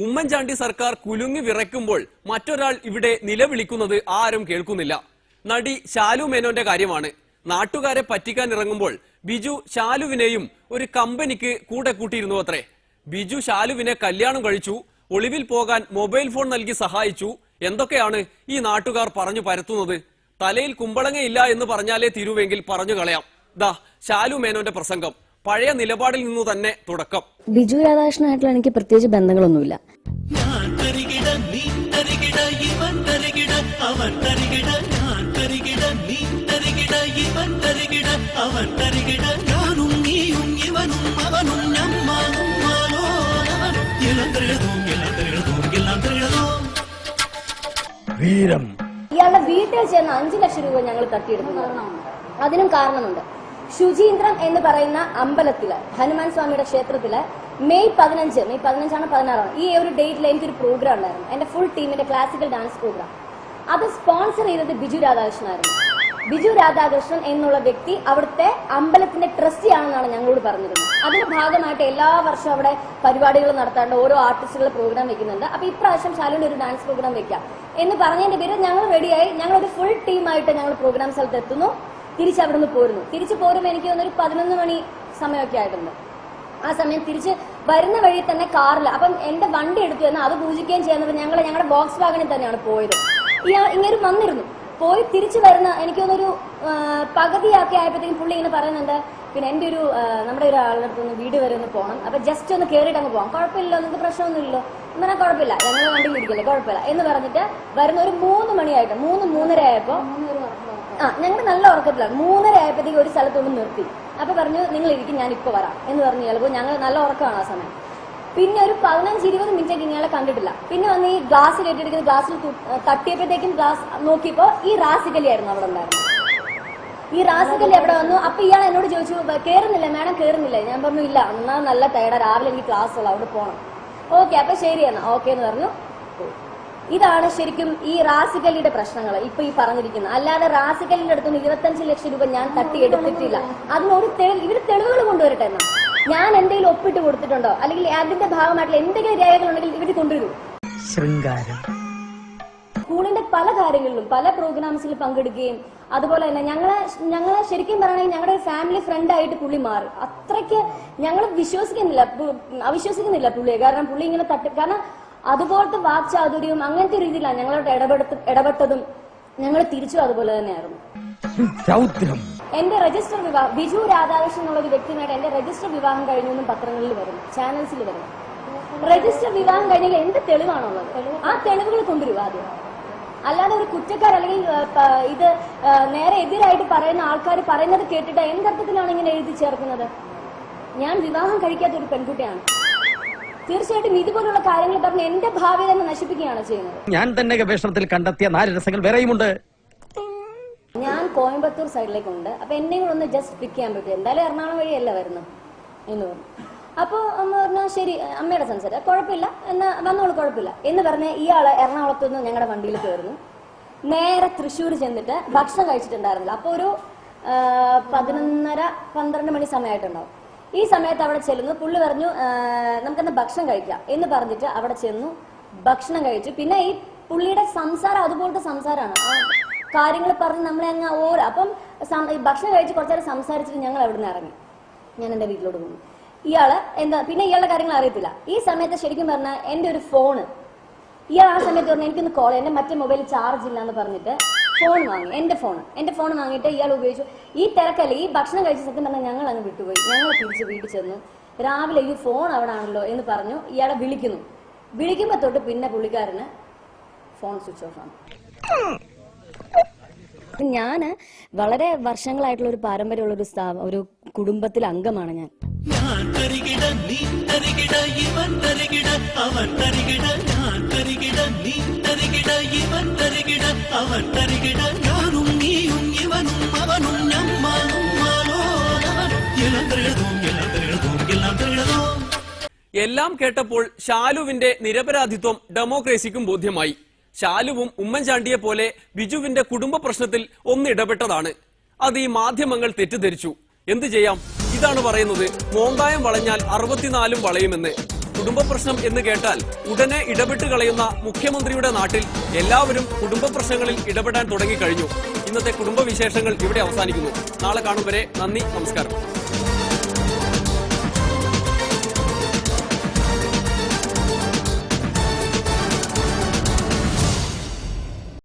ഉമ്മൻചാണ്ടി സർക്കാർ കുലുങ്ങി വിറയ്ക്കുമ്പോൾ മറ്റൊരാൾ ഇവിടെ നിലവിളിക്കുന്നത് ആരും കേൾക്കുന്നില്ല. നടി ശാലു മേനോന്റെ കാര്യമാണ്. നാട്ടുകാരെ പറ്റിക്കാൻ ഇറങ്ങുമ്പോൾ ബിജു ശാലുവിനെയും ഒരു കമ്പനിക്ക് കൂടെ കൂട്ടിയിരുന്നു അത്രേ. ബിജു ശാലുവിനെ കല്യാണം കഴിച്ചു, ഒളിവിൽ പോകാൻ മൊബൈൽ ഫോൺ നൽകി സഹായിച്ചു. എന്തൊക്കെയാണ് ഈ നാട്ടുകാർ പറഞ്ഞു പരത്തുന്നത്? തലയിൽ കുമ്പളങ്ങയില്ല എന്ന് പറഞ്ഞാലേ തീരുവെങ്കിൽ പറഞ്ഞു കളയാം. ദാ ശാലു മേനോന്റെ പ്രസംഗം. പഴയ നിലപാടിൽ നിന്നു തന്നെ തുടക്കം. ബിജു രാധാകൃഷ്ണനായിട്ടുള്ള എനിക്ക് പ്രത്യേകിച്ച് ബന്ധങ്ങളൊന്നുമില്ല. ഇയാളുടെ വീട്ടിൽ ചെന്ന് 5 ലക്ഷം രൂപ ഞങ്ങൾ തട്ടിയെടുക്കുന്നു. അതിനും കാരണമുണ്ട്. ശുചീന്ദ്രം എന്ന് പറയുന്ന അമ്പലത്തില്, ഹനുമാൻ സ്വാമിയുടെ ക്ഷേത്രത്തില് മെയ് 15 16 ഈ ഒരു ഡേറ്റിൽ എനിക്കൊരു പ്രോഗ്രാം ഉണ്ടായിരുന്നു. എന്റെ ഫുൾ ടീമിന്റെ ക്ലാസിക്കൽ ഡാൻസ് പ്രോഗ്രാം. അത് സ്പോൺസർ ചെയ്തത് ബിജു രാധാകൃഷ്ണനായിരുന്നു. ബിജു രാധാകൃഷ്ണൻ എന്നുള്ള വ്യക്തി അവിടുത്തെ അമ്പലത്തിന്റെ ട്രസ്റ്റി ആണെന്നാണ് ഞങ്ങളോട് പറഞ്ഞിരുന്നത്. അതിന്റെ ഭാഗമായിട്ട് എല്ലാ വർഷവും അവിടെ പരിപാടികൾ നടത്താണ്ട് ഓരോ ആർട്ടിസ്റ്റുകൾ പ്രോഗ്രാം വെക്കുന്നുണ്ട്. അപ്പൊ ഇപ്രാവശ്യം ശാലുവിന്റെ ഒരു ഡാൻസ് പ്രോഗ്രാം വെക്കാം എന്ന് പറഞ്ഞതിന്റെ പേര് ഞങ്ങൾ റെഡിയായി. ഞങ്ങളൊരു ഫുൾ ടീമായിട്ട് ഞങ്ങൾ പ്രോഗ്രാം സ്ഥലത്ത് എത്തുന്നു. തിരിച്ച് അവിടെ നിന്ന് പോരുന്നു. തിരിച്ചു പോരുമ്പോൾ എനിക്ക് തോന്നുന്നു 11 മണി സമയമൊക്കെ ആയിട്ടുണ്ട്. ആ സമയം തിരിച്ച് വരുന്ന വഴി തന്നെ കാറിൽ, അപ്പം എന്റെ വണ്ടി എടുത്തു തന്നെ അത് പൂജിക്കുകയും ചെയ്യുന്നത് ഞങ്ങളുടെ ബോക്സ് വാഗണിൽ തന്നെയാണ് പോയത്. ഇങ്ങനെ വന്നിരുന്നു. പോയി തിരിച്ചു വരുന്ന എനിക്ക് തോന്നുന്നൊരു പകുതിയാക്കി ആയപ്പോഴത്തേക്കും പുള്ളി ഇങ്ങനെ പറയുന്നുണ്ട്, പിന്നെ എന്റെ ഒരു നമ്മുടെ ഒരാളുടെ അടുത്ത് വീട് വരെ ഒന്ന് പോകണം, അപ്പൊ ജസ്റ്റ് ഒന്ന് കയറിയിട്ട് അങ്ങ് പോകാം, കുഴപ്പമില്ലല്ലോ, നിങ്ങൾക്ക് പ്രശ്നമൊന്നുമില്ലല്ലോ എന്നാൽ കുഴപ്പമില്ല, ഞങ്ങൾ വണ്ടിയിൽ ഇരിക്കില്ലേ, കുഴപ്പമില്ല എന്ന് പറഞ്ഞിട്ട് വരുന്ന ഒരു 3 മണിയായിട്ട് 3-3:30 ആയപ്പോ ഞങ്ങൾ നല്ല ഉറക്കത്തിലാണ്. 3:30 ആയപ്പോഴത്തേക്ക് ഒരു സ്ഥലത്തൊന്ന് നിർത്തി. അപ്പൊ പറഞ്ഞു, നിങ്ങൾ ഇരിക്കും, ഞാൻ ഇപ്പൊ വരാം എന്ന് പറഞ്ഞു. ചിലപ്പോൾ ഞങ്ങൾ നല്ല ഉറക്കമാണ് ആ സമയം. പിന്നെ ഒരു 15-20 മിനിറ്റേക്ക് ഇയാളെ കണ്ടിട്ടില്ല. പിന്നെ വന്ന് ഈ ഗ്ലാസ്സിൽ ഏറ്റെടുക്കുന്ന ഗ്ലാസ്സിൽ തട്ടിയപ്പോഴത്തേക്കും ഗ്ലാസ് നോക്കിയപ്പോ ഈ റാസിക്കലി ആയിരുന്നു അവിടെ ഉണ്ടായിരുന്നു. ഈ റാസിക്കലി അവിടെ വന്നു. അപ്പൊ ഇയാൾ എന്നോട് ചോദിച്ചു, കയറുന്നില്ല മാഡം, കയറുന്നില്ല. ഞാൻ പറഞ്ഞു, ഇല്ല, എന്നാ നല്ല ടയർഡാ, രാവിലെ എനിക്ക് ക്ലാസ് ഉള്ള, അവിടെ പോകണം. ഓക്കെ, അപ്പൊ ശരി എന്നാ ഓക്കെ എന്ന് പറഞ്ഞു. ഇതാണ് ശരിക്കും ഈ റാസിക്കലിയുടെ പ്രശ്നങ്ങൾ ഇപ്പൊ ഈ പറഞ്ഞിരിക്കുന്നത്. അല്ലാതെ റാസിക്കലിന്റെ അടുത്തുനിന്ന് 25 ലക്ഷം രൂപ ഞാൻ തട്ടിയെടുത്തിട്ടില്ല. അതിനൊരു ഇവര് തെളിവുകൾ കൊണ്ടുവരട്ടെ എന്നാ. ഞാൻ എന്തെങ്കിലും ഒപ്പിട്ട് കൊടുത്തിട്ടുണ്ടോ, അല്ലെങ്കിൽ അതിന്റെ ഭാഗമായിട്ടുള്ള എന്തെങ്കിലും രേഖകളുണ്ടെങ്കിൽ ഇവര് കൊണ്ടുവരൂ. സ്കൂളിന്റെ പല കാര്യങ്ങളിലും പല പ്രോഗ്രാംസിൽ പങ്കെടുക്കുകയും അതുപോലെ തന്നെ ഞങ്ങളെ ശരിക്കും പറയണമെങ്കിൽ ഞങ്ങളുടെ ഒരു ഫാമിലി ഫ്രണ്ട് ആയിട്ട് പുള്ളി മാറി. അത്രയ്ക്ക് ഞങ്ങൾ അവിശ്വസിക്കുന്നില്ല പുള്ളിയെ. കാരണം പുള്ളി ഇങ്ങനെ കാരണം അതുപോലത്തെ വാക്ചാതുര്യവും അങ്ങനത്തെ രീതിയിലാണ് ഞങ്ങളോട് ഇടപെട്ടതും. ഞങ്ങൾ തിരിച്ചും അതുപോലെ തന്നെയായിരുന്നു. എന്റെ രജിസ്റ്റർ വിവാഹം ബിജു രാധാകൃഷ്ണൻ എന്നുള്ള ഒരു വ്യക്തിയുമായിട്ട് എന്റെ രജിസ്റ്റർ വിവാഹം കഴിഞ്ഞു എന്നും പത്രങ്ങളിൽ വരുന്നു, ചാനൽസിൽ വരുന്നു. രജിസ്റ്റർ വിവാഹം കഴിഞ്ഞാൽ എന്ത് തെളിവാണുള്ളത്? ആ തെളിവുകൾ കൊണ്ടുവരും ആദ്യം. അല്ലാതെ ഒരു കുറ്റക്കാർ അല്ലെങ്കിൽ ഇത് നേരെ എതിരായിട്ട് പറയുന്ന ആൾക്കാർ പറയുന്നത് കേട്ടിട്ട് എന്തർത്ഥത്തിലാണ് ഇങ്ങനെ എഴുതി ചേർക്കുന്നത്? ഞാൻ വിവാഹം കഴിക്കാത്ത ഒരു പെൺകുട്ടിയാണ്. തീർച്ചയായിട്ടും ഇതുപോലുള്ള കാര്യങ്ങൾ പറഞ്ഞ് എന്റെ ഭാവി തന്നെ നശിപ്പിക്കുകയാണ് ചെയ്യുന്നത്. ഞാൻ തന്നെ ഗവേഷണത്തിൽ കണ്ടെത്തിയ 4 രസങ്ങൾ വേറെയുമുണ്ട്. ഞാൻ കോയമ്പത്തൂർ സൈഡിലേക്കുണ്ട്. അപ്പൊ എന്നെയും കൂടെ ഒന്ന് ജസ്റ്റ് പിക്ക് ചെയ്യാൻ പറ്റും, എന്തായാലും എറണാകുളം വഴിയല്ല വരുന്നത് എന്ന് പറഞ്ഞു. അപ്പൊ അമ്മ പറഞ്ഞാൽ ശരി, അമ്മയുടെ സംസാരം കുഴപ്പമില്ല, എന്നാ വന്നോളൂ, കുഴപ്പമില്ല എന്ന് പറഞ്ഞ് ഇയാള് എറണാകുളത്ത് നിന്ന് ഞങ്ങളുടെ വണ്ടിയിൽ കയറുന്നു. നേരെ തൃശ്ശൂർ ചെന്നിട്ട് ഭക്ഷണം കഴിച്ചിട്ടുണ്ടായിരുന്നില്ല. അപ്പൊ ഒരു 11:30-12 മണി സമയമായിട്ടുണ്ടാവും. ഈ സമയത്ത് അവിടെ ചെല്ലുന്നു. പുള്ളി പറഞ്ഞു, നമുക്കെന്നാ ഭക്ഷണം കഴിക്കാം എന്ന് പറഞ്ഞിട്ട് അവിടെ ചെന്നു, ഭക്ഷണം കഴിച്ചു. പിന്നെ ഈ പുള്ളിയുടെ സംസാരം അതുപോലത്തെ സംസാരമാണ്. കാര്യങ്ങൾ പറഞ്ഞ് നമ്മളെ അങ്ങ് അപ്പം ഭക്ഷണം കഴിച്ച് കുറച്ചേരം സംസാരിച്ചിട്ട് ഞങ്ങൾ അവിടെ നിന്ന് ഇറങ്ങി. ഞാൻ എന്റെ വീട്ടിലോട്ട് പോകുന്നു. ഇയാള് പിന്നെ ഇയാളുടെ കാര്യങ്ങൾ അറിയത്തില്ല. ഈ സമയത്ത് ശരിക്കും പറഞ്ഞാൽ എന്റെ ഒരു ഫോണ് ഇയാൾ ആ സമയത്ത് പറഞ്ഞു, എനിക്കൊന്ന് കോൾ, എന്റെ മറ്റേ മൊബൈൽ ചാർജ് ഇല്ല എന്ന് പറഞ്ഞിട്ട് ഫോൺ വാങ്ങി. എന്റെ ഫോൺ വാങ്ങിയിട്ട് ഇയാൾ ഉപയോഗിച്ചു. ഈ തിരക്കല്ല, ഈ ഭക്ഷണം കഴിച്ച സത്യം പറഞ്ഞാൽ ഞങ്ങൾ അങ്ങ് വിട്ടുപോയി. ഞങ്ങൾ തിരിച്ച് വീട്ടിൽ ചെന്നു. രാവിലെ ഈ ഫോൺ അവിടെ ആണല്ലോ എന്ന് പറഞ്ഞു ഇയാളെ വിളിക്കുന്നു. വിളിക്കുമ്പോ തൊട്ട് പിന്നെ പുള്ളിക്കാരന് ഫോൺ സ്വിച്ച് ഓഫ് ആണ്. ഞാന് വളരെ വർഷങ്ങളായിട്ടുള്ള ഒരു പാരമ്പര്യമുള്ള ഒരു കുടുംബത്തിലെ അംഗമാണ് ഞാൻ. എല്ലാം കേട്ടപ്പോൾ ശാലുവിന്റെ നിരപരാധിത്വം ഡെമോക്രസിക്കും ബോധ്യമായി. ശാലുവും ഉമ്മൻചാണ്ടിയെ പോലെ ബിജുവിന്റെ കുടുംബ പ്രശ്നത്തിൽ ഒന്നിടപെട്ടതാണ്. അത് ഈ മാധ്യമങ്ങൾ തെറ്റിദ്ധരിച്ചു. എന്തു ചെയ്യാം? ഇതാണ് പറയുന്നത് മോന്തായം വളഞ്ഞാൽ 64 വളയുമെന്ന്. കുടുംബ പ്രശ്നം എന്ന് കേട്ടാൽ ഉടനെ ഇടപെട്ട് കളയുന്ന മുഖ്യമന്ത്രിയുടെ നാട്ടിൽ എല്ലാവരും കുടുംബ പ്രശ്നങ്ങളിൽ ഇടപെടാൻ തുടങ്ങിക്കഴിഞ്ഞു. ഇന്നത്തെ കുടുംബ വിശേഷങ്ങൾ ഇവിടെ അവസാനിക്കുന്നു. നാളെ കാണും വരെ നന്ദി, നമസ്കാരം.